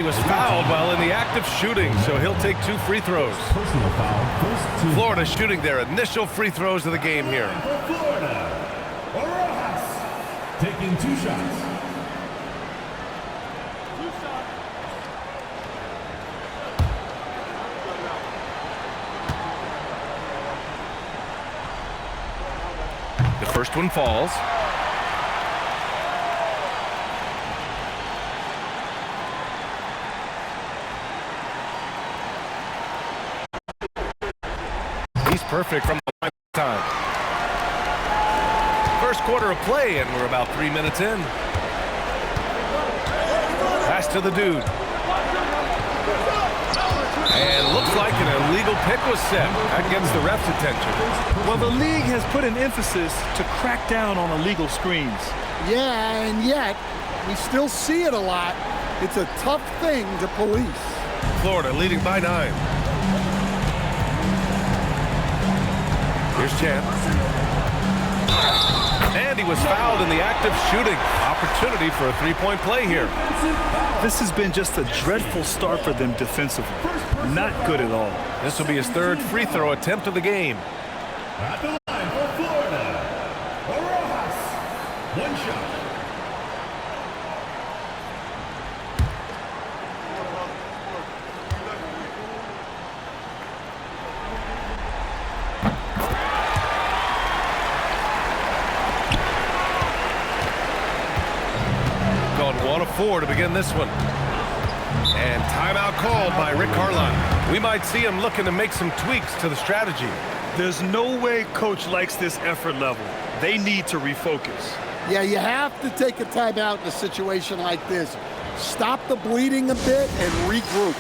He was fouled while in the act of shooting, so he'll take 2 free throws. Personal foul. Florida shooting their initial free throws of the game here. For Florida, taking 2 shots. The first one falls. He's perfect from the line time. First quarter of play, and we're about 3 minutes in. Pass to the dude. And looks like an illegal pick was set. That gets the ref's attention. Well, the league has put an emphasis to crack down on illegal screens. Yeah, and yet we still see it a lot. It's a tough thing to police. Florida leading by 9. Here's Champ. And he was fouled in the act of shooting. Opportunity for a 3-point play here. This has been just a dreadful start for them defensively. Not good at all. This will be his 3rd free throw attempt of the game. At the line for Florida, Rojas. 1 shot. Going 1 of 4 to begin this one. And timeout called by Rick Carlisle. We might see him looking to make some tweaks to the strategy. There's no way coach likes this effort level. They need to refocus. Yeah, you have to take a timeout in a situation like this. Stop the bleeding a bit and regroup.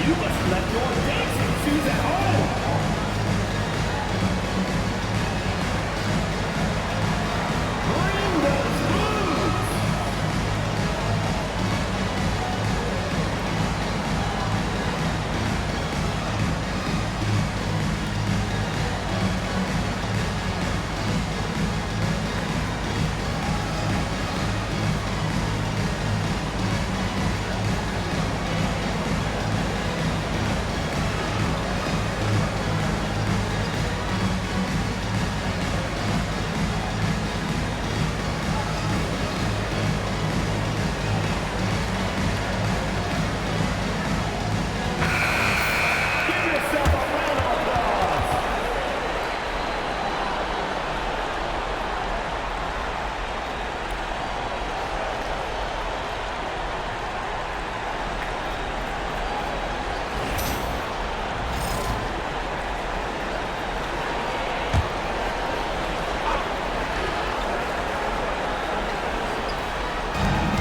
You must let your dancing shoes at home. Bring those moves.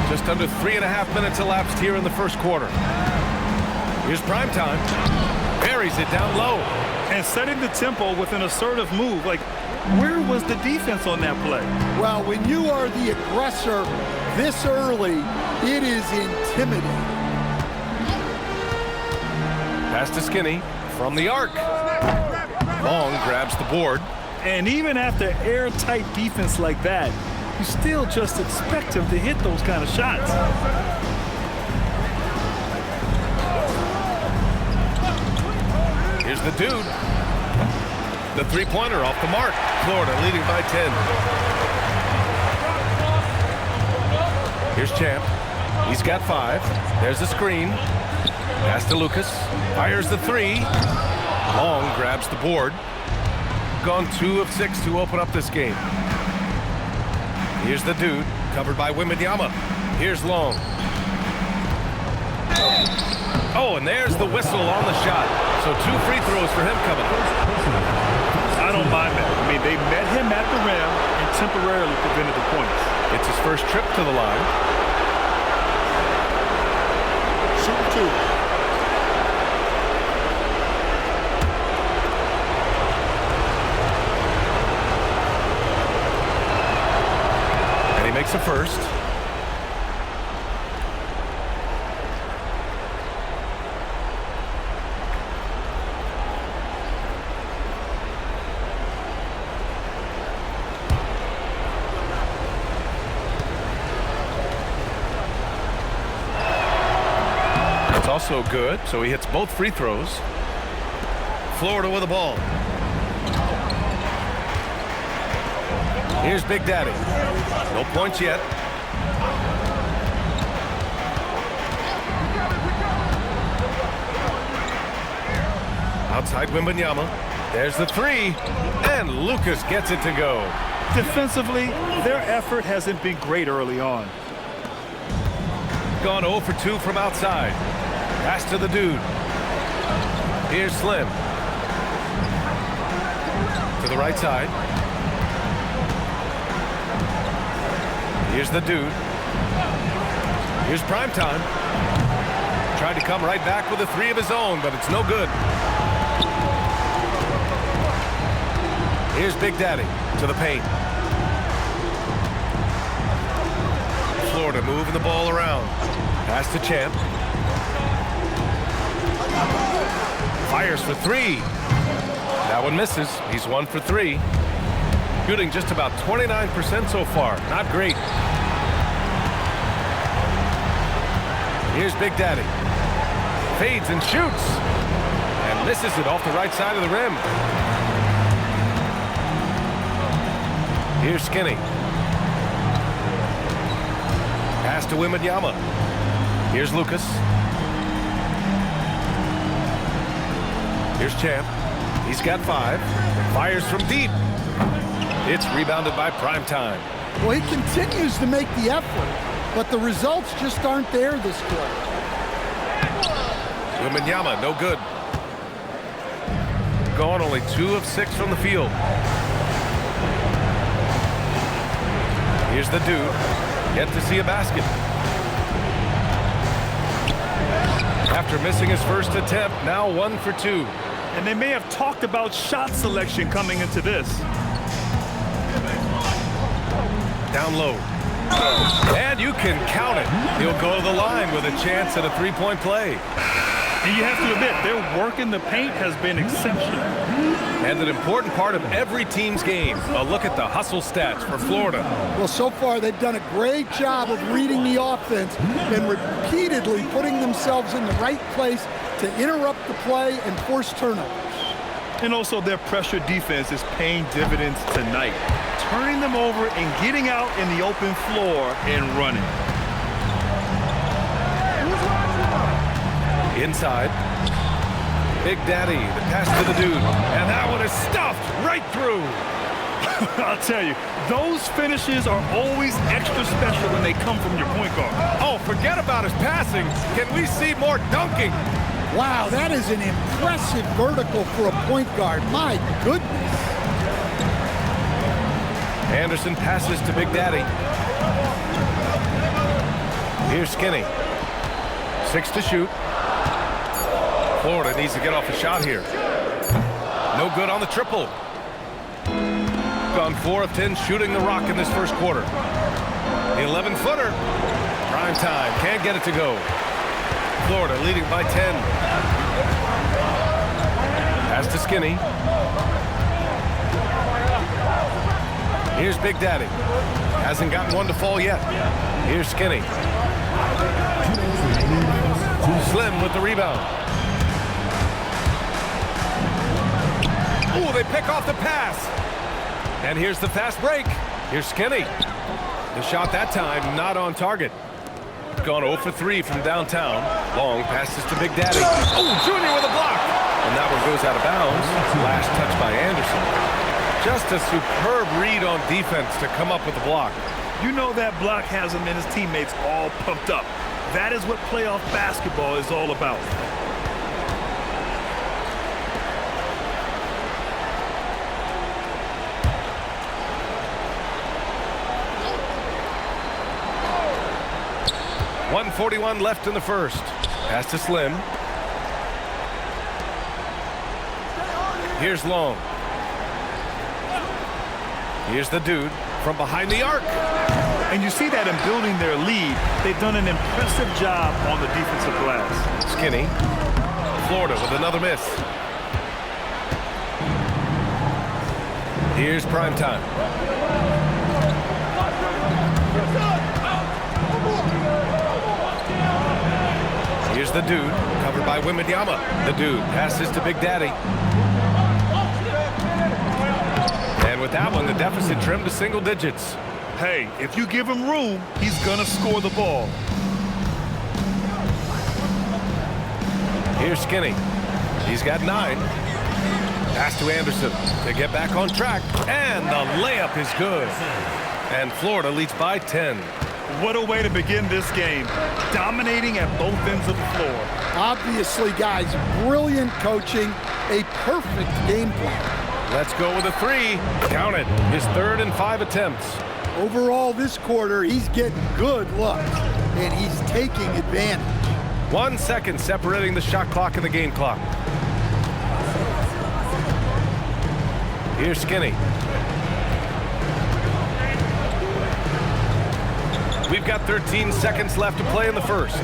Just under 3.5 minutes elapsed here in the first quarter. Here's prime time. Buries it down low. And setting the tempo with an assertive move. Like, where was the defense on that play? Well, when you are the aggressor this early, it is intimidating. Pass to Skinny from the arc. Long grabs the board. And even after airtight defense like that, you still just expect him to hit those kind of shots. Here's the dude. The 3-pointer off the mark. Florida leading by 10. Here's Champ. He's got 5. There's the screen. Pass to Lucas. Fires the 3. Long grabs the board. Gone 2 of 6 to open up this game. Here's the dude, covered by Wembanyama. Here's Long. Oh, and there's the whistle on the shot. So 2 free throws for him coming. I don't mind that. I mean, they met him at the rim and temporarily prevented the points. It's his first trip to the line. Shoot 2. makes a first. It's also good, so he hits both free throws. Florida with the ball. Here's Big Daddy. No points yet. Outside Wembanyama. There's the three. And Lucas gets it to go. Defensively, their effort hasn't been great early on. Gone 0 for 2 from outside. Pass to the dude. Here's Slim. To the right side. Here's the dude. Here's Primetime. Tried to come right back with a three of his own, but it's no good. Here's Big Daddy to the paint. Florida moving the ball around. Pass to Champ. Fires for three. That one misses. He's 1 for 3. Shooting just about 29% so far. Not great. Here's Big Daddy. Fades and shoots. And misses it off the right side of the rim. Here's Skinny. Pass to Wembanyama. Here's Lucas. Here's Champ. He's got 5. Fires from deep. It's rebounded by Primetime. Well, he continues to make the effort, but the results just aren't there this quarter. Wembanyama, no good. Gone only 2 of 6 from the field. Here's the dude. Yet to see a basket. After missing his first attempt, now 1 for 2. And they may have talked about shot selection coming into this. Down low. And you can count it. He'll go to the line with a chance at a three-point play. And you have to admit, their work in the paint has been exceptional. And an important part of every team's game. A look at the hustle stats for Florida. Well, so far they've done a great job of reading the offense and repeatedly putting themselves in the right place to interrupt the play and force turnovers. And also their pressure defense is paying dividends tonight, turning them over and getting out in the open floor and running. Inside. Big Daddy, the pass to the dude. And that one is stuffed right through. I'll tell you, those finishes are always extra special when they come from your point guard. Oh, forget about his passing. Can we see more dunking? Wow, that is an impressive vertical for a point guard. My goodness. Anderson passes to Big Daddy. Here's Skinny. 6 to shoot. Florida needs to get off a shot here. No good on the triple. Gone 4 of 10 shooting the rock in this first quarter. The 11-footer. Primetime can't get it to go. Florida leading by 10. Pass to Skinny. Here's Big Daddy. Hasn't gotten one to fall yet. Here's Skinny. Slim with the rebound. Oh, they pick off the pass. And here's the fast break. Here's Skinny. The shot that time not on target. Gone 0 for 3 from downtown. Long passes to Big Daddy. Oh, Junior with a block. And that one goes out of bounds. Last touch by Anderson. Just a superb read on defense to come up with the block. You know that block has him and his teammates all pumped up. That is what playoff basketball is all about. .141 left in the first. Pass to Slim. Here's Long. Here's the dude from behind the arc. And you see that in building their lead. They've done an impressive job on the defensive glass. Skinny. Florida with another miss. Here's prime time. Here's the dude, covered by Wembanyama. The dude passes to Big Daddy. And with that one, the deficit trimmed to single digits. Hey, if you give him room, he's going to score the ball. Here's Skinny. He's got 9. Pass to Anderson to get back on track. And the layup is good. And Florida leads by 10. What a way to begin this game. Dominating at both ends of the floor. Obviously, guys, brilliant coaching, a perfect game plan. Let's go with a 3. Count it. His 3rd and 5 attempts. Overall, this quarter, he's getting good looks, and he's taking advantage. 1 second separating the shot clock and the game clock. Here's Skinny. We've got 13 seconds left to play in the first.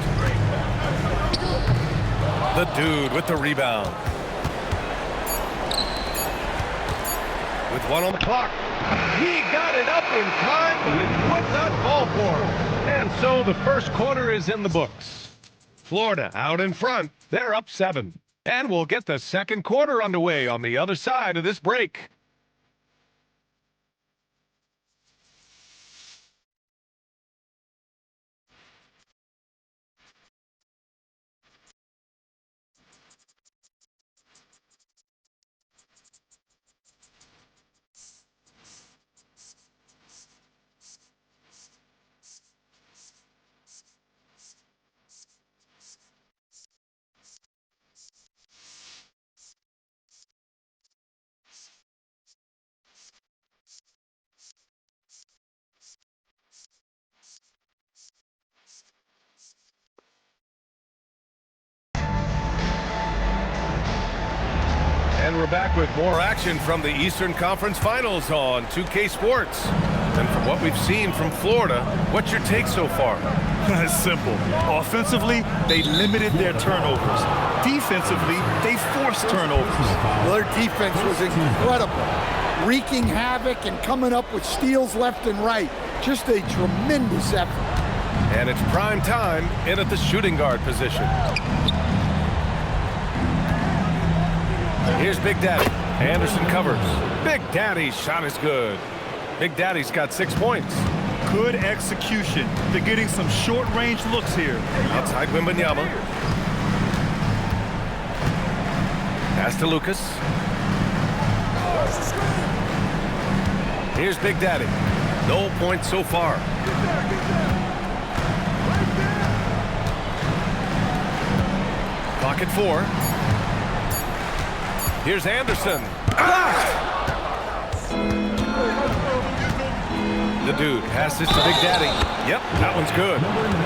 The dude with the rebound. With 1 on the clock. He got it up in time, but it would not fall for him. And so the first quarter is in the books. Florida out in front. They're up 7. And we'll get the second quarter underway on the other side of this break. And we're back with more action from the Eastern Conference Finals on 2K Sports. And from what we've seen from Florida, what's your take so far? It's simple. Offensively, they limited their turnovers. Defensively, they forced turnovers. Well, their defense was incredible, wreaking havoc and coming up with steals left and right. Just a tremendous effort. And it's prime time in at the shooting guard position. Here's Big Daddy. Anderson covers. Big Daddy's shot is good. Big Daddy's got 6 points. Good execution. They're getting some short-range looks here. Outside Wembanyama. Pass to Lucas. Here's Big Daddy. No points so far. Clock at 4. Here's Anderson. The dude passes to Big Daddy. Yep, that one's good.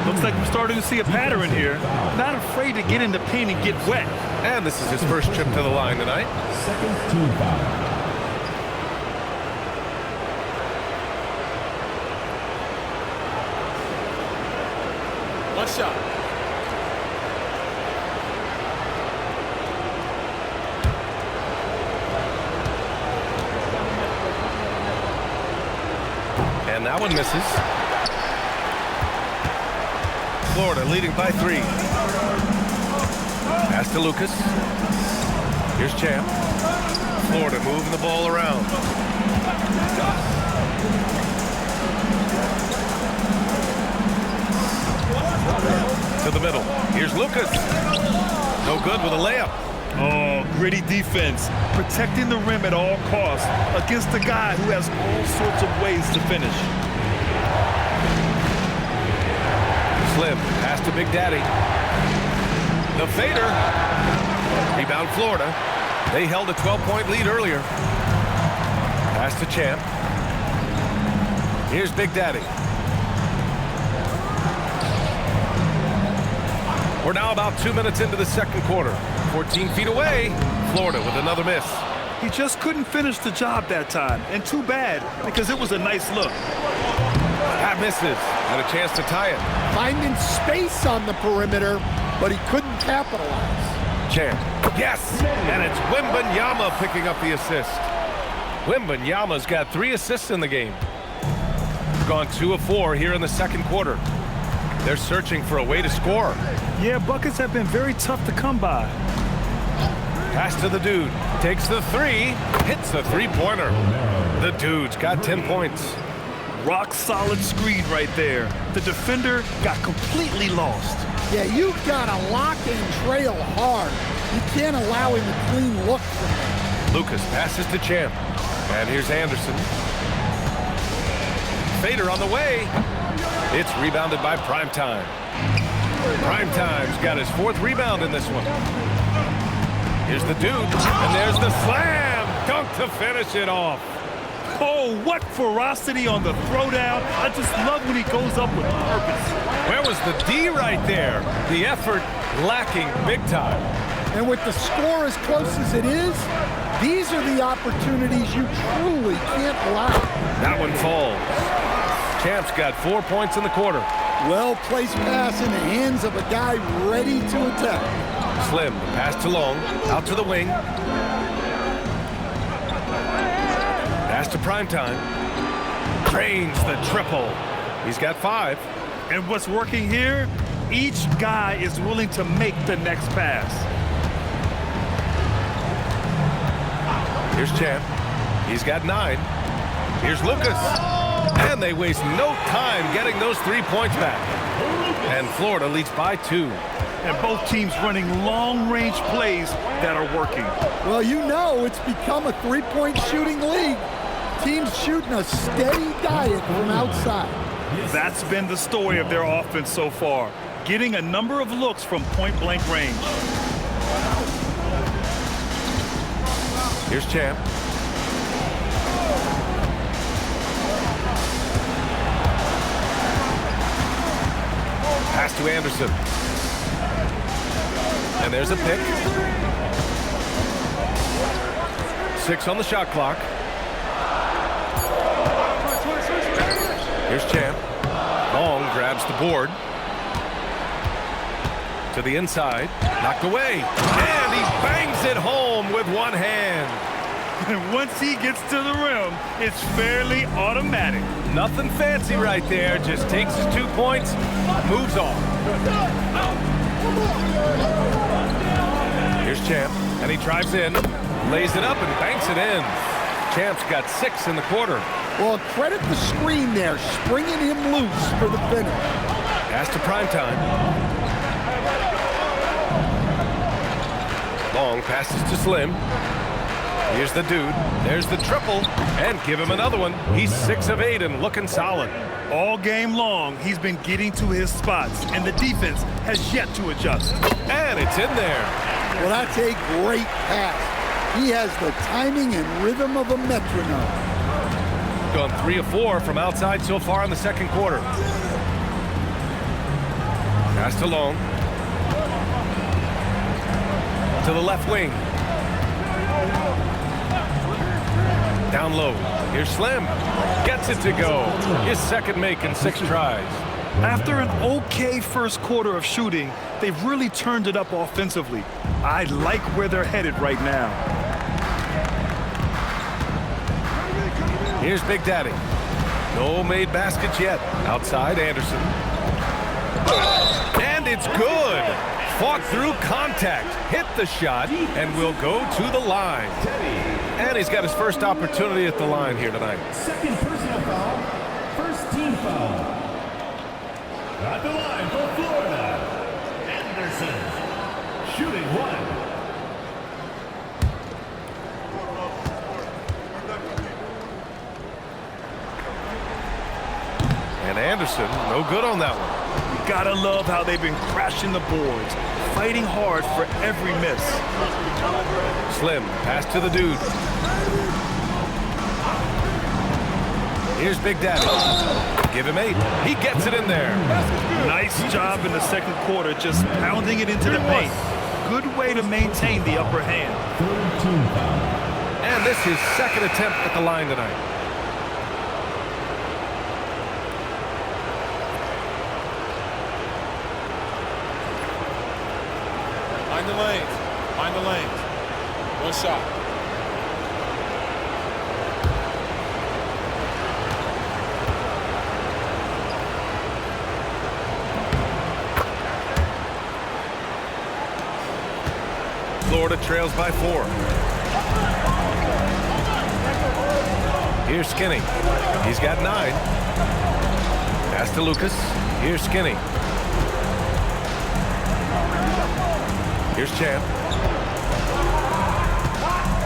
Looks like we're starting to see a pattern here. Not afraid to get in the paint and get wet. And this is his first trip to the line tonight. Second team foul. One shot. And that one misses. Florida leading by 3. Pass to Lucas. Here's Champ. Florida moving the ball around. To the middle. Here's Lucas. No good with a layup. Oh, gritty defense. Protecting the rim at all costs against a guy who has all sorts of ways to finish. Slim. Pass to Big Daddy. The fader. Rebound Florida. They held a 12-point lead earlier. Pass to Champ. Here's Big Daddy. We're now about 2 minutes into the second quarter. 14 feet away. Florida with another miss. He just couldn't finish the job that time. And too bad, because it was a nice look. That misses. And a chance to tie it. Finding space on the perimeter, but he couldn't capitalize. Champ. Yes! And it's Wembanyama picking up the assist. Wembanyama's got 3 assists in the game. Gone 2 of 4 here in the second quarter. They're searching for a way to score. Yeah, buckets have been very tough to come by. Pass to the dude. Takes the 3. Hits the 3-pointer. The dude's got 10 points. Rock solid screen right there. The defender got completely lost. Yeah, you've got to lock and trail hard. You can't allow him a clean look from him. Lucas passes to Champ. And here's Anderson. Fader on the way. It's rebounded by Primetime. Primetime's got his 4th rebound in this one. Here's the dude. And there's the slam. Dunk to finish it off. Oh, what ferocity on the throwdown. I just love when he goes up with purpose. Where was the D right there? The effort lacking big time. And with the score as close as it is, these are the opportunities you truly can't allow. That one falls. Champ's got 4 points in the quarter. Well-placed pass in the hands of a guy ready to attack. Slim, pass to Long, out to the wing. Pass to Primetime. Drains the triple. He's got 5. And what's working here? Each guy is willing to make the next pass. Here's Champ. He's got 9. Here's Lucas. And they waste no time getting those 3 points back. And Florida leads by 2. And both teams running long-range plays that are working. Well, you know it's become a 3-point shooting league. Teams shooting a steady diet from outside. That's been the story of their offense so far, getting a number of looks from point-blank range. Here's Champ. Pass to Anderson. And there's a pick. 6 on the shot clock. Here's Champ. Long grabs the board. To the inside. Knocked away. And he bangs it home with one hand. And once he gets to the rim, it's fairly automatic. Nothing fancy right there. Just takes his 2 points, moves on. Here's Champ, and he drives in, lays it up, and banks it in. Champ's got 6 in the quarter. Well, credit the screen there, springing him loose for the finish. Pass to Primetime. Long passes to Slim. Here's the dude. There's the triple. And give him another one. He's 6 of 8 and looking solid. All game long, he's been getting to his spots, and the defense has yet to adjust. And it's in there. Well, that's a great pass. He has the timing and rhythm of a metronome. Gone 3 of 4 from outside so far in the second quarter. Pass to Long. To the left wing. Down low. Here's Slim. Gets it to go. His second make in 6 tries. After an okay first quarter of shooting, they've really turned it up offensively. I like where they're headed right now. Here's Big Daddy. No made baskets yet. Outside, Anderson. And it's good. Fought through contact, hit the shot, and will go to the line. And he's got his first opportunity at the line here tonight. Second personal foul. First team foul. At the line for Florida, Anderson. Shooting 1. And Anderson, no good on that one. Gotta love how they've been crashing the boards, fighting hard for every miss. Slim, pass to the dude. Here's Big Daddy. Give him 8. He gets it in there. Nice job in the second quarter, just pounding it into the paint. Good way to maintain the upper hand. And this is his second attempt at the line tonight. Mind the lanes. Mind the lanes. One shot. Florida trails by 4. Here's Skinny. He's got 9. Pass to Lucas. Here's Skinny. Here's Champ.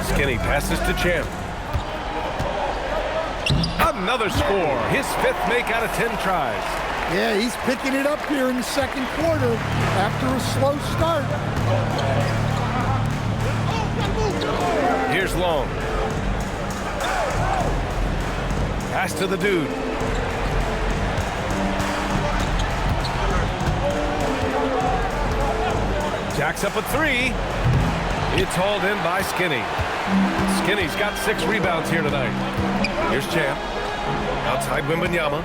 Skinny passes to Champ. Another score. His 5th make out of 10 tries. Yeah, he's picking it up here in the second quarter after a slow start. Here's Long. Pass to the dude. Jacks up a 3. It's hauled in by Skinny. Skinny's got 6 rebounds here tonight. Here's Champ. Outside Wembanyama.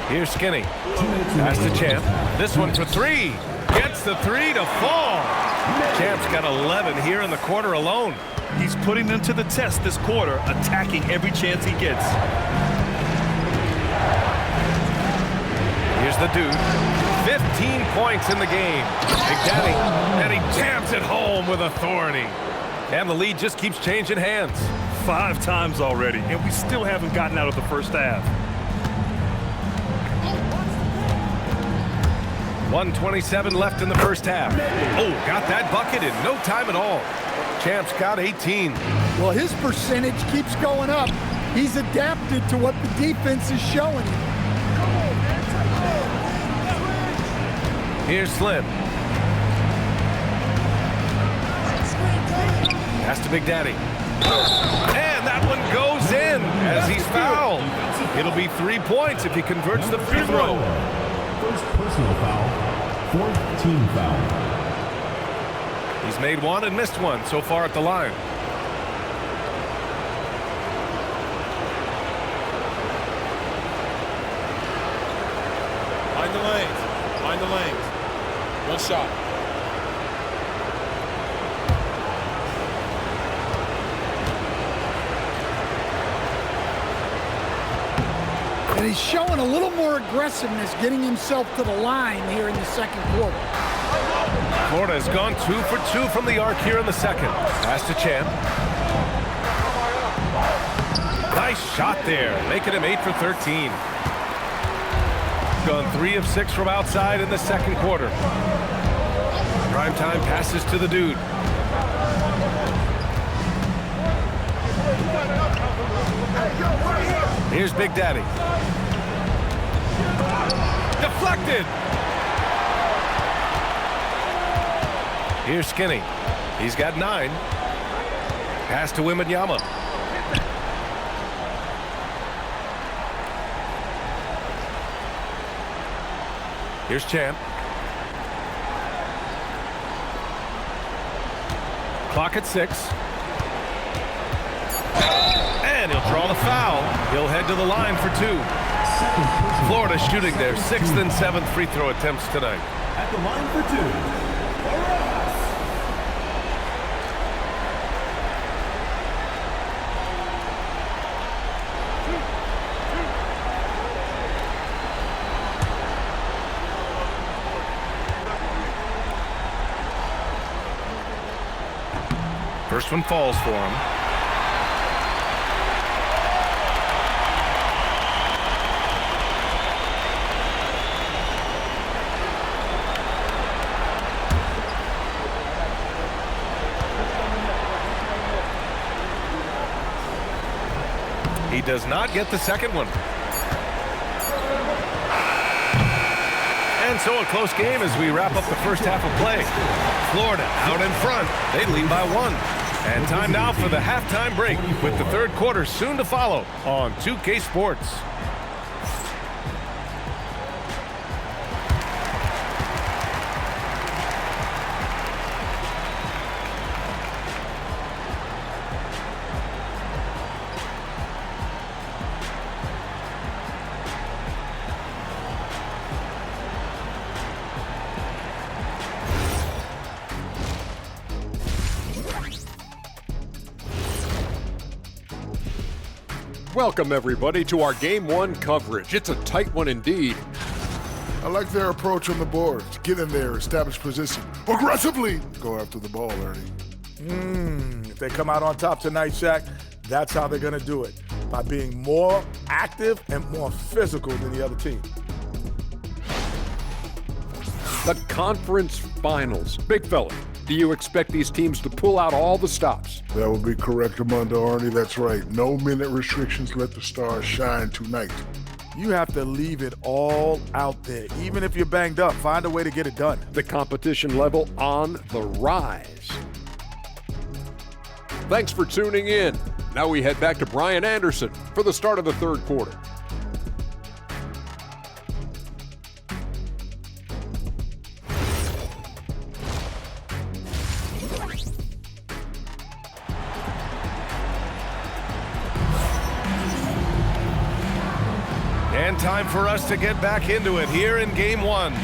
Here's Skinny. Pass to Champ. This one for 3. Gets the 3 to fall. Champ's got 11 here in the quarter alone. He's putting them to the test this quarter, attacking every chance he gets. Here's the dude. 15 points in the game. Big Daddy. And he jams it home with authority. And the lead just keeps changing hands. 5 times already, and we still haven't gotten out of the first half. 1:27 left in the first half. Oh, got that bucket in no time at all. Champ's got 18. Well, his percentage keeps going up. He's adapted to what the defense is showing him. Here's Slim. Pass to Big Daddy. And that one goes in as he's fouled. It'll be 3 points if he converts the free throw. First personal foul, 4th team foul. He's made 1 and missed 1 so far at the line. Mind the lanes. Mind the lanes. One shot. And he's showing a little more aggressiveness, getting himself to the line here in the second quarter. Florida has gone 2 for 2 from the arc here in the second. Pass to Champ. Nice shot there, making him 8 for 13. Gone 3 of 6 from outside in the second quarter. Primetime passes to the dude. Here's Big Daddy. Deflected. Here's Skinny. He's got 9. Pass to Wembanyama. Here's Champ. Clock at 6. And he'll draw the foul. He'll head to the line for 2. Florida shooting their 6th and 7th free throw attempts tonight. At the line for 2. First one falls for him. He does not get the second one. And so a close game as we wrap up the first half of play. Florida out in front. They lead by 1. And time now for the halftime break with the third quarter soon to follow on 2K Sports. Welcome, everybody, to our Game 1 coverage. It's a tight one indeed. I like their approach on the boards. Get in there, establish position. Aggressively go after the ball, Ernie. If they come out on top tonight, Shaq, that's how they're going to do it. By being more active and more physical than the other team. The conference finals. Big fella, do you expect these teams to pull out all the stops? That would be correct, Armando, Arnie. That's right. No minute restrictions. Let the stars shine tonight. You have to leave it all out there. Even if you're banged up, find a way to get it done. The competition level on the rise. Thanks for tuning in. Now we head back to Brian Anderson for the start of the third quarter. And time for us to get back into it here in Game 1.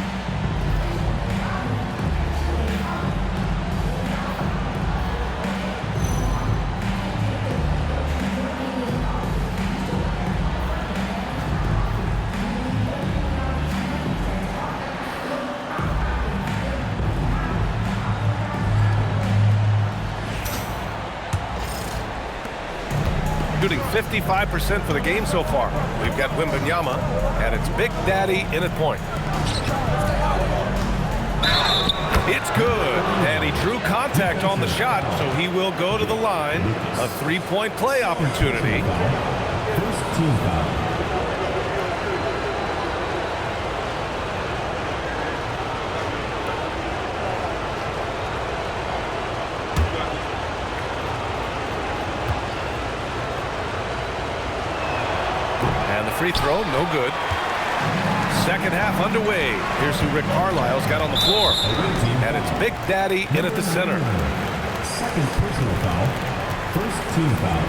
Shooting 55% for the game so far. We've got Wembanyama, and it's Big Daddy in at point. It's good, and he drew contact on the shot, so he will go to the line. A three-point play opportunity. First team foul. Free throw, no good. Second half underway. Here's who Rick Carlisle's got on the floor. And it's Big Daddy in at the center. Second personal foul. First team foul.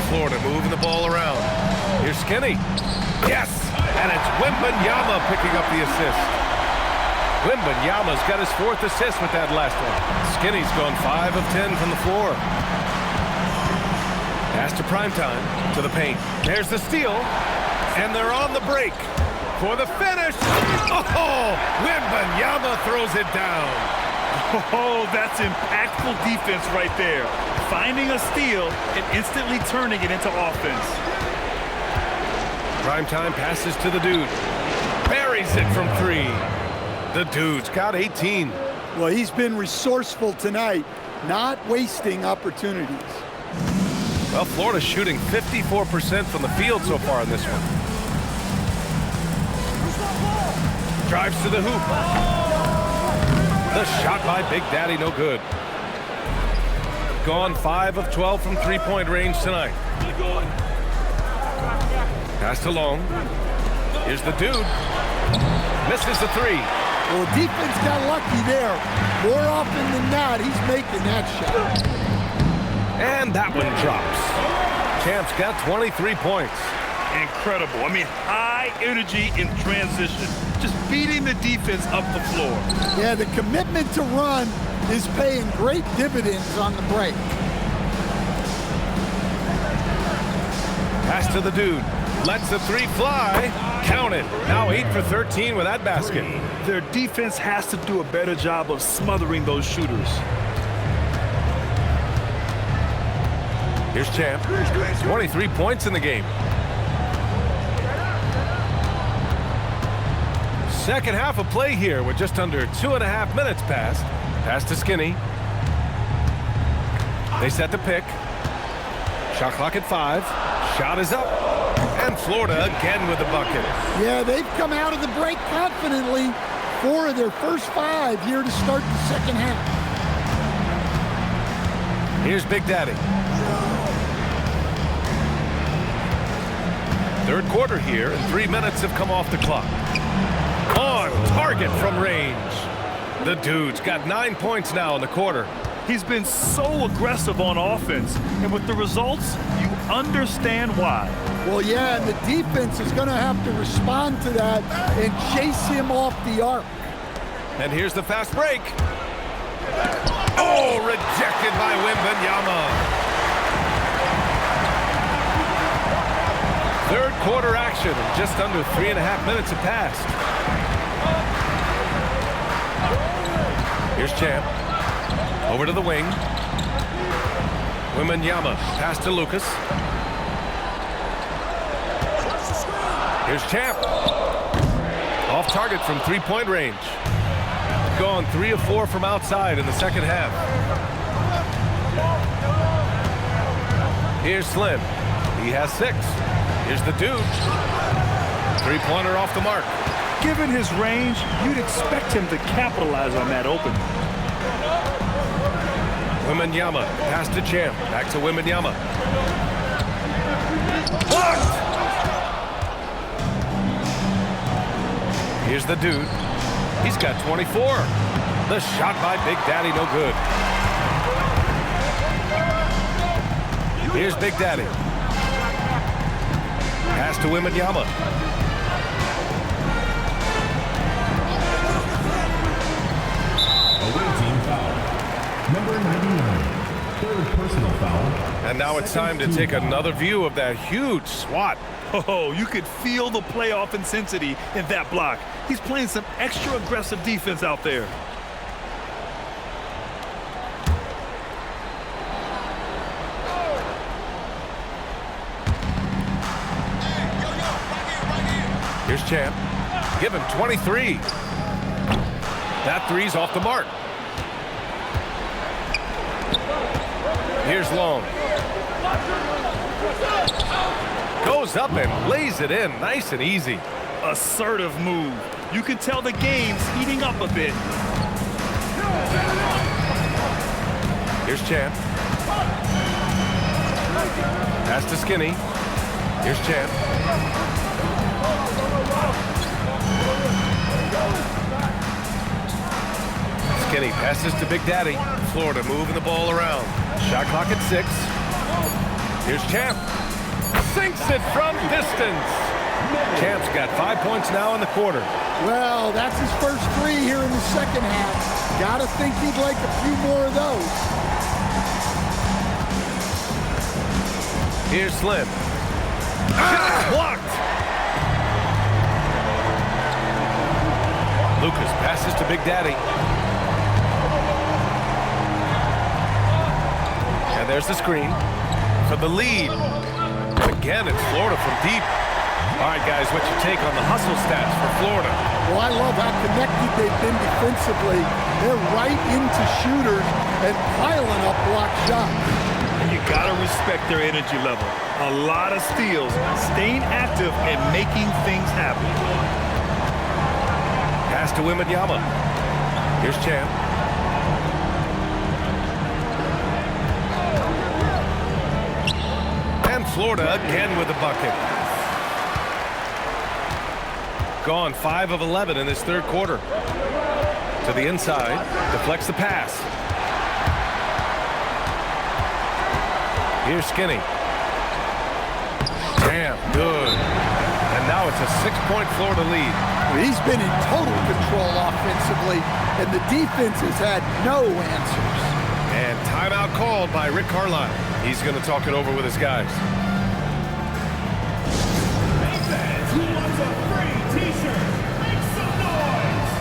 Florida moving the ball around. Here's Skinny. Yes! And it's Wembanyama picking up the assist. Wembanyama's got his fourth assist with that last one. Skinny's gone 5 of 10 from the floor. Pass to Primetime, to the paint. There's the steal, and they're on the break for the finish. Oh, Wembanyama throws it down. Oh, that's impactful defense right there. Finding a steal and instantly turning it into offense. Primetime passes to the dude. Buries it from 3. The dude's got 18. Well, he's been resourceful tonight, not wasting opportunities. Well, Florida's shooting 54% from the field so far in this one. Drives to the hoop. The shot by Big Daddy, no good. Gone 5 of 12 from three-point range tonight. Pass to Long. Here's the dude. Misses the 3. Well, the defense got lucky there. More often than not, he's making that shot. And that one drops. Champ's got 23 points. Incredible. I mean, high energy in transition. Just beating the defense up the floor. Yeah, the commitment to run is paying great dividends on the break. Pass to the dude. Lets the 3 fly. Count it. Now 8 for 13 with that basket. Their defense has to do a better job of smothering those shooters. Here's Champ. 23 points in the game. Second half of play here with just under 2.5 minutes passed. Pass to Skinny. They set the pick. Shot clock at 5. Shot is up. And Florida again with the bucket. Yeah, they've come out of the break confidently. 4 of their first 5 here to start the second half. Here's Big Daddy. Third quarter here, and 3 minutes have come off the clock. On target from range. The dude's got 9 points now in the quarter. He's been so aggressive on offense, and with the results, you understand why. Well, yeah, and the defense is going to have to respond to that and chase him off the arc. And here's the fast break. Oh, rejected by Wembanyama. Third quarter action. Just under 3.5 minutes have passed. Here's Champ. Over to the wing. Wembanyama. Pass to Lucas. Here's Champ. Off target from three-point range. Gone 3 of 4 from outside in the second half. Here's Slim. He has 6. Here's the dude. Three-pointer off the mark. Given his range, you'd expect him to capitalize on that open. Wembanyama. Pass to Champ. Back to Wembanyama. Blocked! Here's the dude. He's got 24. The shot by Big Daddy, no good. Here's Big Daddy. Pass to Wembanyama. Away team foul. Number 99. Third personal foul. And now it's time to take another view of that huge swat. Oh, you could feel the playoff intensity in that block. He's playing some extra aggressive defense out there. Here's Champ. Give him 23. That three's off the mark. Here's Long. Goes up and lays it in nice and easy. Assertive move. You can tell the game's heating up a bit. Here's Champ. Pass to Skinny. Here's Champ. Skinny passes to Big Daddy. Florida moving the ball around. Shot clock at 6. Here's Champ. Sinks it from distance. Champ's got 5 points now in the quarter. Well, that's his first 3 here in the second half. Gotta think he'd like a few more of those. Here's Slim. Shot blocked. Lucas passes to Big Daddy. And there's the screen for the lead. Again, it's Florida from deep. All right, guys, what's your take on the hustle stats for Florida? Well, I love how connected they've been defensively. They're right into shooters and piling up block shots. And you gotta respect their energy level. A lot of steals, staying active and making things happen. Pass to Wembanyama. Here's Champ. And Florida again with a bucket. Gone 5 of 11 in this third quarter. To the inside, deflects the pass. Here's Skinny. Damn, good. And now it's a 6-point Florida lead. He's been in total control offensively, and the defense has had no answers. And timeout called by Rick Carlisle. He's going to talk it over with his guys. Hey fans, who wants a free t-shirt? Make some noise!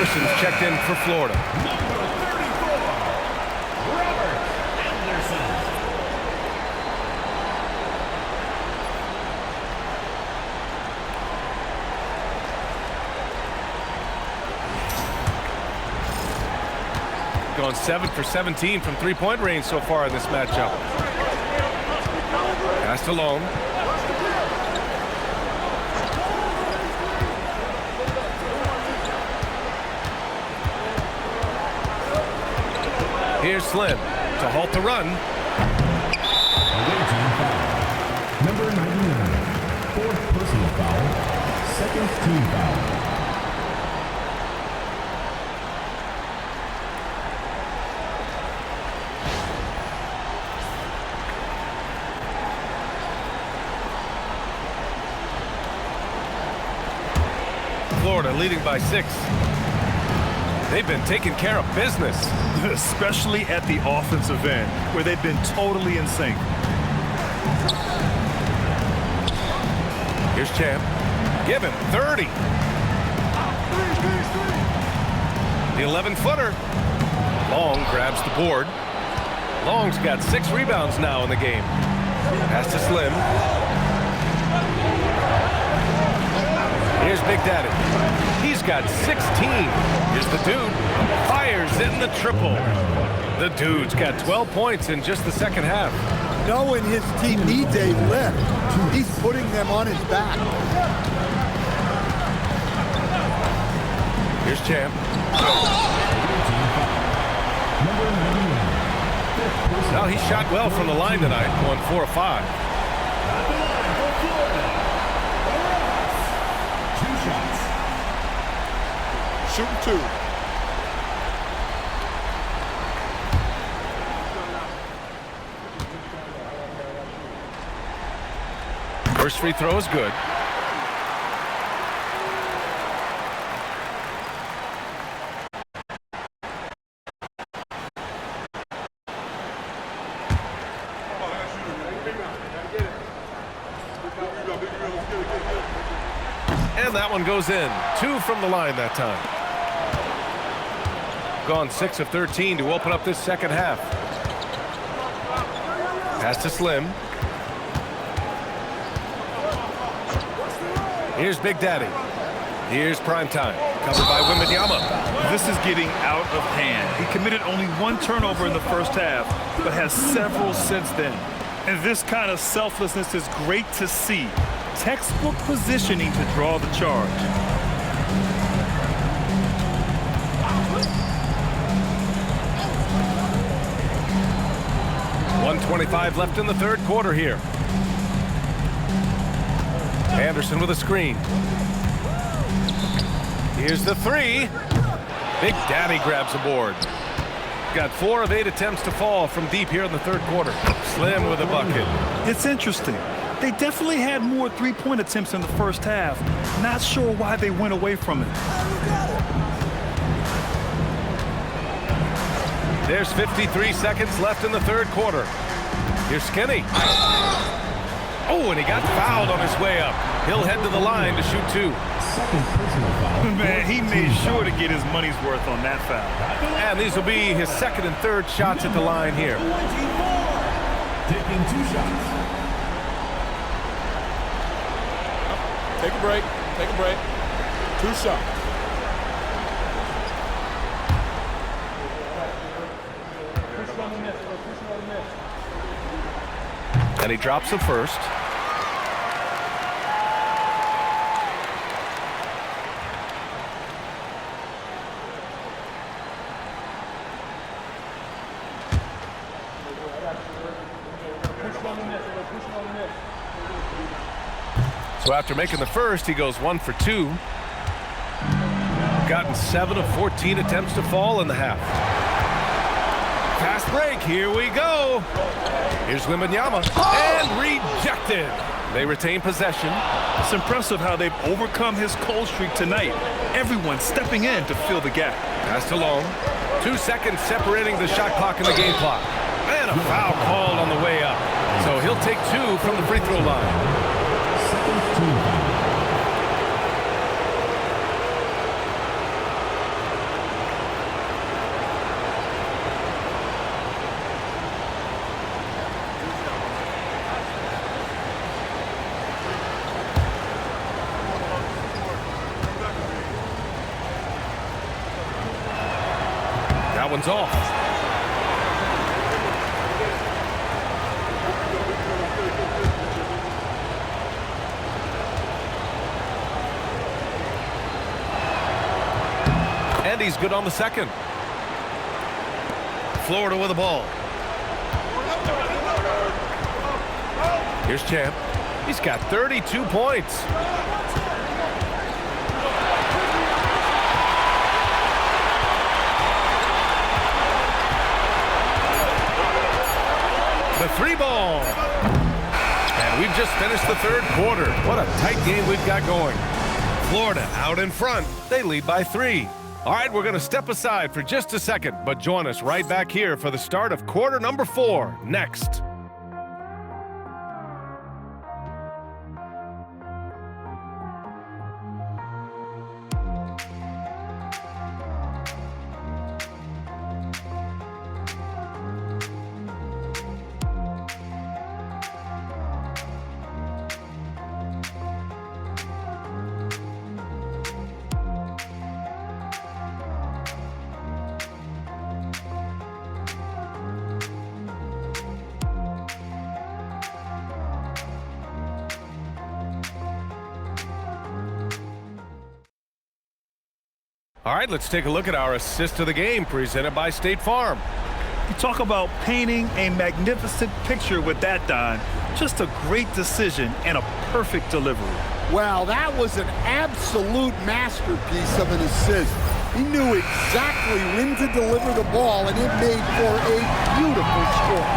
Anderson's checked in for Florida. Number 34, Robert Anderson. Going 7 for 17 from three-point range so far in this matchup. Passed alone. Here's Slim to halt the run. Number 99, fourth personal foul, second team foul. Florida leading by 6. They've been taking care of business. Especially at the offensive end, where they've been totally in sync. Here's Champ. Give him 30. The 11-footer. Long grabs the board. Long's got 6 rebounds now in the game. Pass to Slim. Here's Big Daddy. He's got 16. Here's the dude. Fires in the triple. The dude's got 12 points in just the second half. Knowing his team needs a lift, he's putting them on his back. Here's Champ. Now he shot well from the line tonight, going 4 of 5. At the line for Florida, Ross. 2 shots. Shooting 2. First free throw is good. And that one goes in. 2 from the line that time. Gone 6 of 13 to open up this second half. Pass to Slim. Here's Big Daddy. Here's prime time. Covered by Wembanyama. This is getting out of hand. He committed only 1 turnover in the first half, but has several since then. And this kind of selflessness is great to see. Textbook positioning to draw the charge. .125 left in the third quarter here. Anderson with a screen. Here's the 3. Big Daddy grabs a board. Got 4 of 8 attempts to fall from deep here in the third quarter. Slim with a bucket. It's interesting. They definitely had more three-point attempts in the first half. Not sure why they went away from it. There's 53 seconds left in the third quarter. Here's Skinny. Oh, and he got fouled on his way up. He'll head to the line to shoot 2. Second personal foul. Man, he made sure to get his money's worth on that foul. And these will be his second and third shots at the line here. 24. Taking 2 shots. Take a break. Take a break. 2 shots. And he drops the first. So after making the first, he goes 1 for 2. Gotten 7 of 14 attempts to fall in the half. Fast break, here we go. Here's Wembanyama, and rejected. They retain possession. It's impressive how they've overcome his cold streak tonight. Everyone stepping in to fill the gap. Passed along. 2 seconds separating the shot clock and the game clock. And a foul called on the way up. So he'll take 2 from the free throw line. Second team foul. one's off. And he's good on the second. Florida with the ball. Here's Champ. He's got 32 points. The three ball. And we've just finished the third quarter. What a tight game we've got going. Florida out in front. They lead by 3. All right, we're going to step aside for just a second, but join us right back here for the start of quarter number 4 next. All right, let's take a look at our assist of the game presented by State Farm. You talk about painting a magnificent picture with that, Don. Just a great decision and a perfect delivery. Well, that was an absolute masterpiece of an assist. He knew exactly when to deliver the ball, and it made for a beautiful score.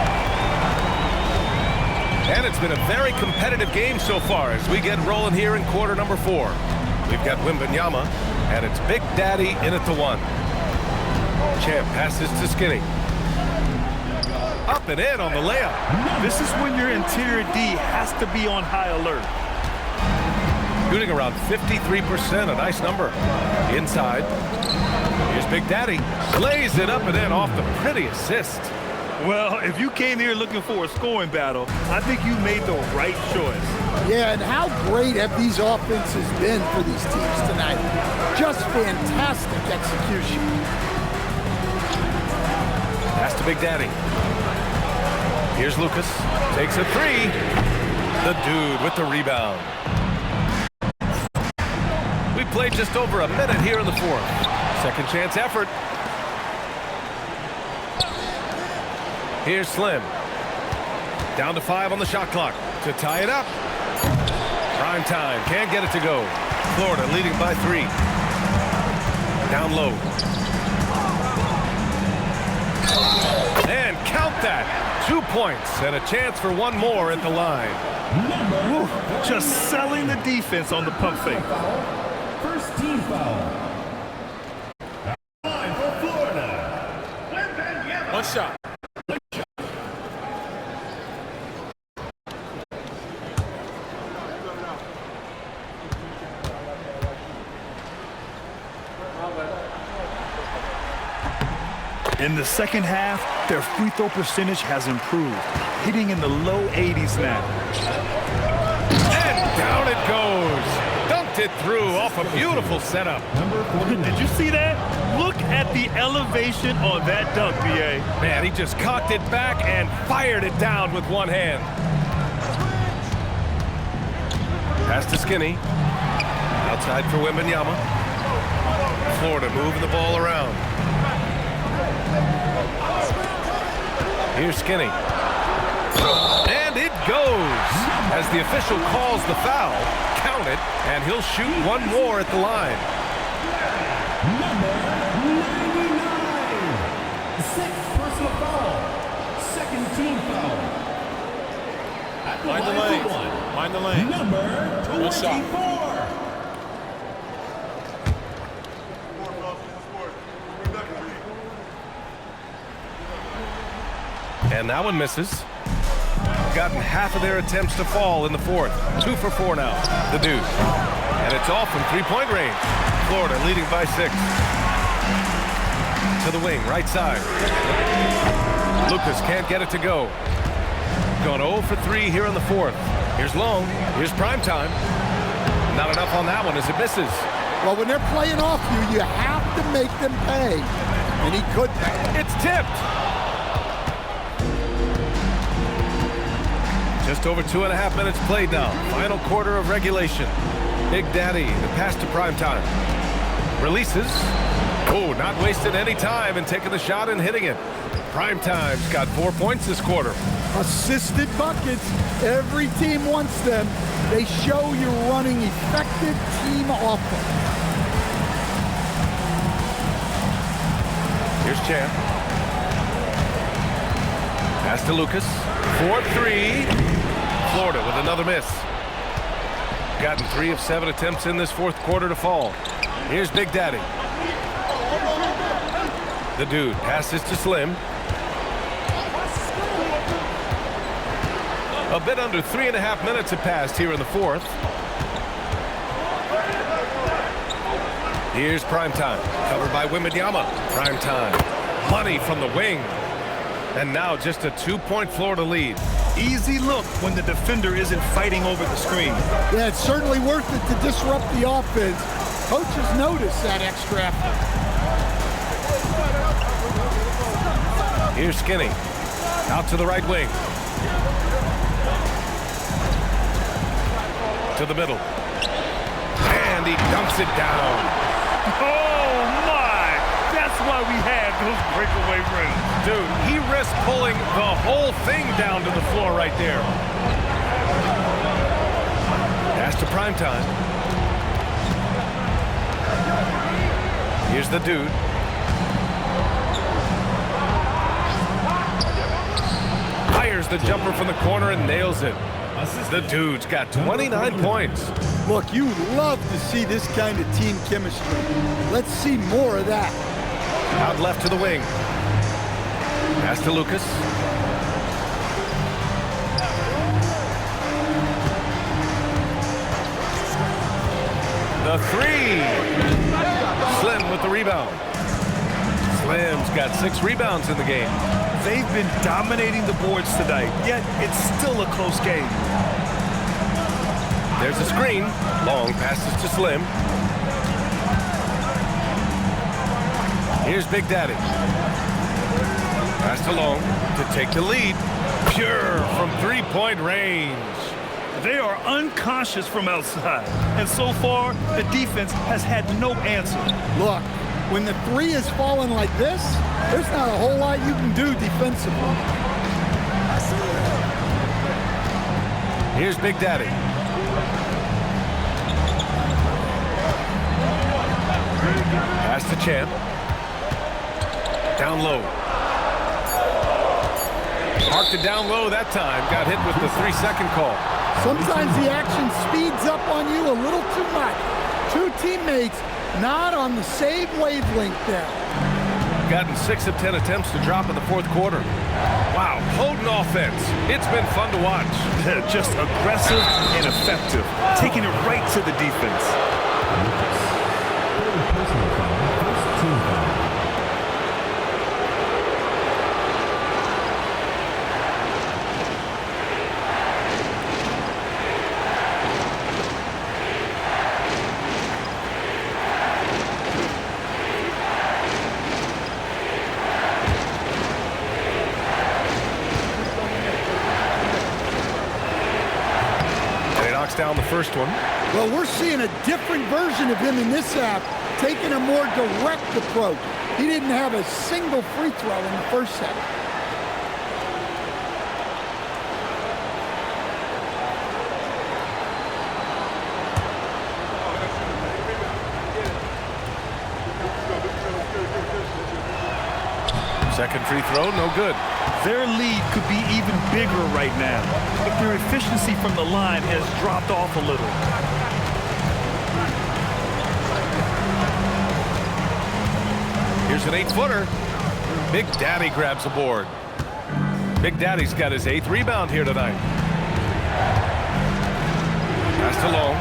And it's been a very competitive game so far as we get rolling here in quarter number 4. We've got Wembanyama, and it's Big Daddy in at the 1. Champ passes to Skinny. Up and in on the layup. This is when your interior D has to be on high alert. Shooting around 53%, a nice number. Inside. Here's Big Daddy. Lays it up and in off the pretty assist. Well, if you came here looking for a scoring battle, I think you made the right choice. Yeah, and how great have these offenses been for these teams tonight? Just fantastic execution. Pass to Big Daddy. Here's Lucas. Takes a 3. The dude with the rebound. We played just over a minute here in the 4th. Second chance effort. Here's Slim. Down to 5 on the shot clock to tie it up. Prime time. Can't get it to go. Florida leading by 3. Down low. And count that. 2 points and a chance for one more at the line. Ooh, just selling the defense on the pump fake. First team foul. Line for Florida. One shot. In the second half, their free throw percentage has improved, hitting in the low 80s now. And down it goes. Dunked it through off a beautiful setup. Did you see that? Look at the elevation on that dunk, B.A. Man, he just cocked it back and fired it down with one hand. Pass to Skinny. Outside for Wembanyama. Florida moving the ball around. Here's Skinny. And it goes. As the official calls the foul, count it, and he'll shoot one more at the line. Number 99. 6th personal foul. Second team foul. At the Mind the line lane. for 1. Mind the lane. Number 24. And that one misses. Gotten half of their attempts to fall in the 4th. 2 for 4 now, the dude. And it's off from three-point range. Florida leading by 6. To the wing, right side. Lucas can't get it to go. Gone 0 for 3 here in the 4th. Here's Long. Here's prime time. Not enough on that one as it misses. Well, when they're playing off you, you have to make them pay. and he couldn't. It's tipped. Just over 2.5 minutes played now. Final quarter of regulation. Big Daddy, the pass to Primetime. Releases. Oh, not wasting any time and taking the shot and hitting it. Primetime's got 4 points this quarter. Assisted buckets. Every team wants them. They show you're running effective team offense. Here's Champ. Pass to Lucas. 4-3. Florida with another miss. Gotten 3 of 7 attempts in this fourth quarter to fall. Here's Big Daddy. The Dude passes to Slim. A bit under 3.5 minutes have passed here in the fourth. Here's Primetime, covered by Wembanyama. Primetime, money from the wing. And now just a 2-point Florida lead. Easy look when the defender isn't fighting over the screen. Yeah, it's certainly worth it to disrupt the offense. Coaches notice that extra effort. Here's Skinny, out to the right wing. To the middle. And he dunks it down. Oh, my! That's why we had those breakaway rims. Dude, he risked pulling the whole thing down to the floor right there. Pass to Primetime. Here's the Dude. Fires the jumper from the corner and nails it. The Dude's got 29 points. Look, you love to see this kind of team chemistry. Let's see more of that. Out left to the wing. Pass to Lucas. The 3. Slim with the rebound. Slim's got 6 rebounds in the game. They've been dominating the boards tonight, yet it's still a close game. There's a screen. Long passes to Slim. Here's Big Daddy. Pass to Long to take the lead. Pure from 3-point range. They are unconscious from outside, and so far, the defense has had no answer. Look, when the 3 is falling like this, there's not a whole lot you can do defensively. Here's Big Daddy. Pass to Champ. Down low. Marked it down low that time. Got hit with the 3-second call. Sometimes the action speeds up on you a little too much. 2 teammates not on the same wavelength there. Gotten 6 of 10 attempts to drop in the fourth quarter. Wow, potent offense. It's been fun to watch. Just aggressive and effective, taking it right to the defense. Down the first one. Well, we're seeing a different version of him in this half, taking a more direct approach. He didn't have a single free throw in the first set. Second free throw, no good. Their lead could be even bigger right now, but their efficiency from the line has dropped off a little. Here's an 8-footer. Big Daddy grabs a board. Big Daddy's got his 8th rebound here tonight. Pass to Long.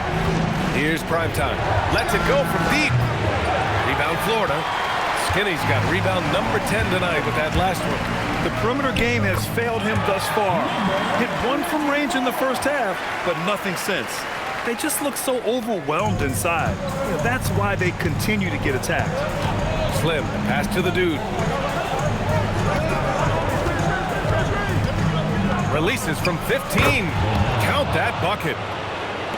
Here's Primetime. Lets it go from deep. Rebound Florida. Skinny's got rebound number 10 tonight with that last one. The perimeter game has failed him thus far. Hit 1 from range in the first half, but nothing since. They just look so overwhelmed inside. That's why they continue to get attacked. Slim, pass to the dude. Releases from 15. Count that bucket.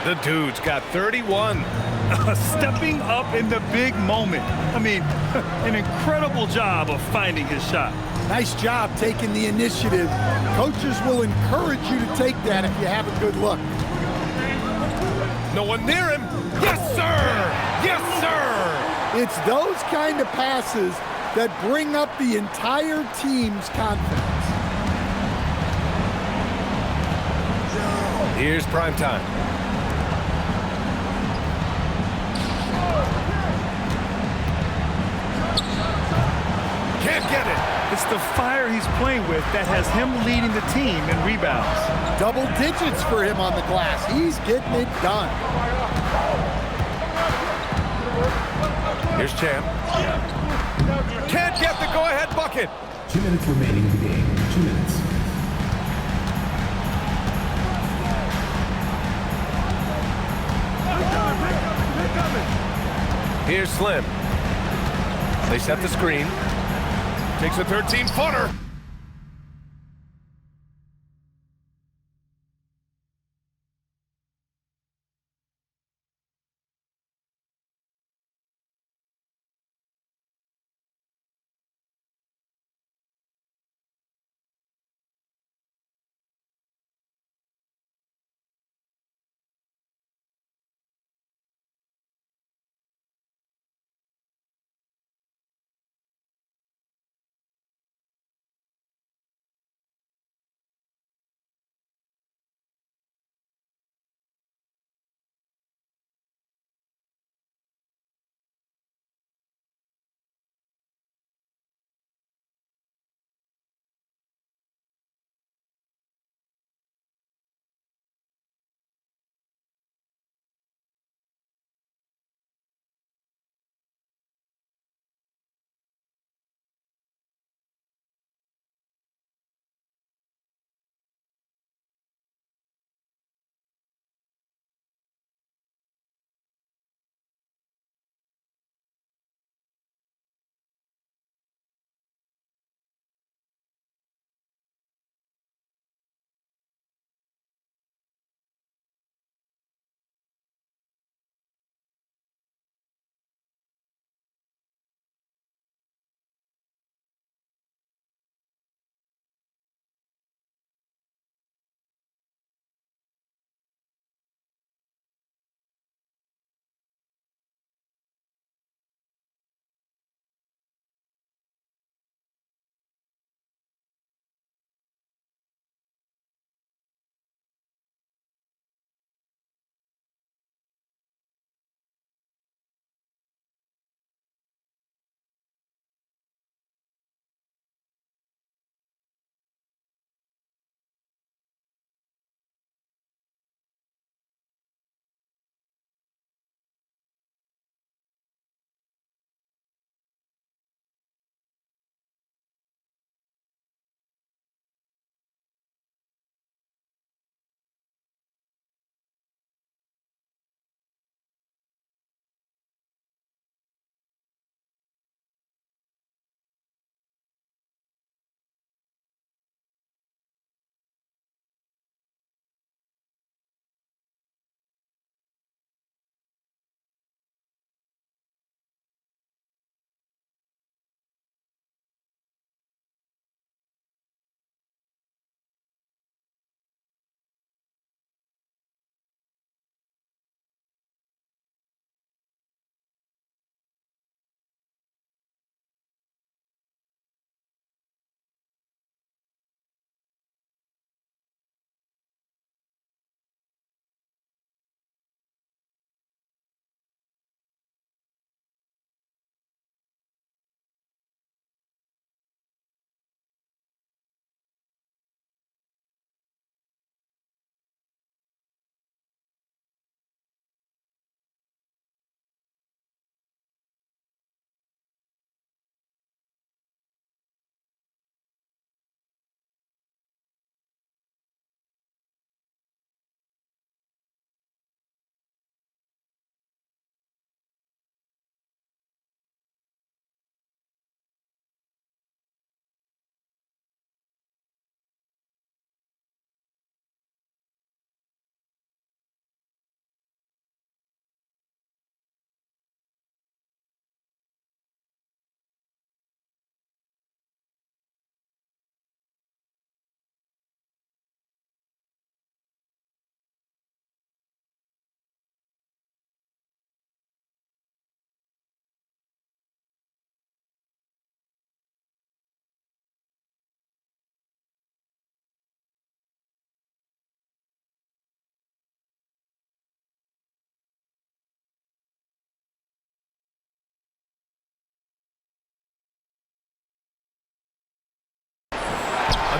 The dude's got 31. Stepping up in the big moment. I mean, an incredible job of finding his shot. Nice job taking the initiative. Coaches will encourage you to take that if you have a good look. No one near him. Yes, sir! Yes, sir! It's those kind of passes that bring up the entire team's confidence. Here's prime time. Can't get it. It's the fire he's playing with that has him leading the team in rebounds. Double digits for him on the glass. He's getting it done. Here's Champ. Can't get the go-ahead bucket. 2 minutes remaining in the game. 2 minutes. Here's Slim. They set the screen. Takes a 13-footer.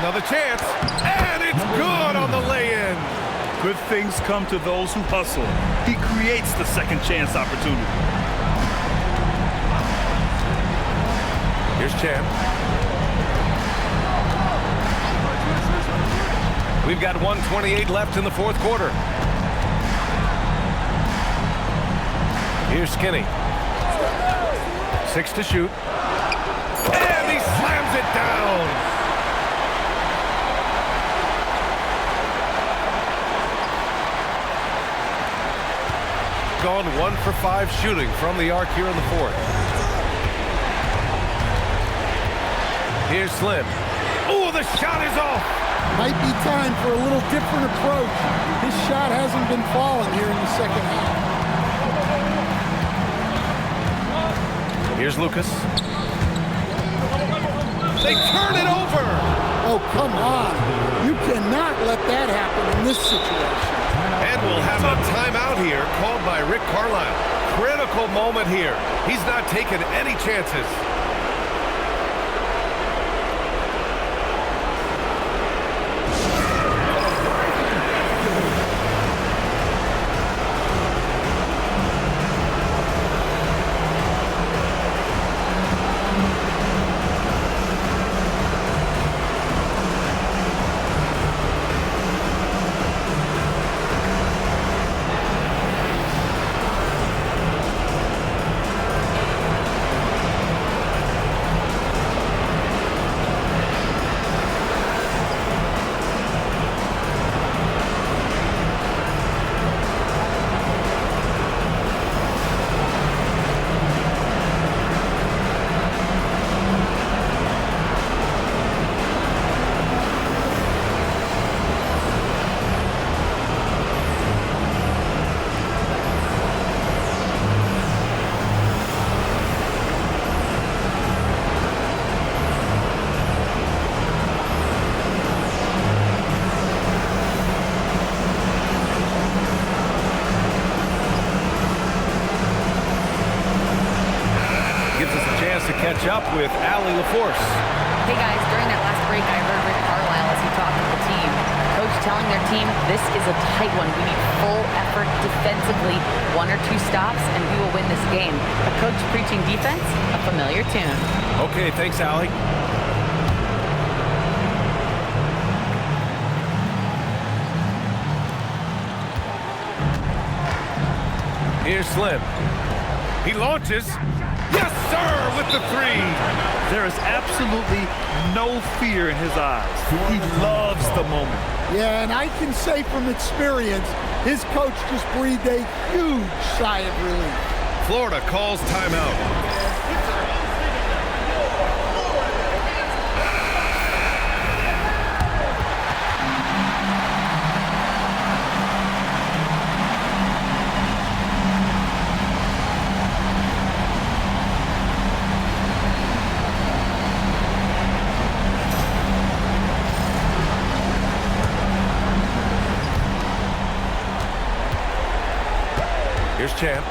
Another chance, and it's good on the lay-in. Good things come to those who hustle. He creates the second chance opportunity. Here's Champ. We've got 1:28 left in the fourth quarter. Here's Skinny. 6 to shoot. And he slams it down. Gone 1 for 5 shooting from the arc here in the fourth. Here's Slim. Oh, the shot is off. Might be time for a little different approach. His shot hasn't been falling here in the second half. Here's Lucas. They turn it over. Oh, come on. You cannot let that happen in this situation. And we'll have a timeout here called by Rick Carlisle. Critical moment here. He's not taking any chances. Catch up with Allie LaForce. Hey guys, during that last break, I heard Rick Carlisle as he talked to the team. Coach telling their team, this is a tight one. We need full effort defensively, 1 or 2 stops, and we will win this game. A coach preaching defense, a familiar tune. Okay, thanks, Allie. Here's Slim. He launches. Yes, sir, with the 3. There is absolutely no fear in his eyes. He loves the moment. Yeah, and I can say from experience, his coach just breathed a huge sigh of relief. Florida calls timeout. Here's Champ.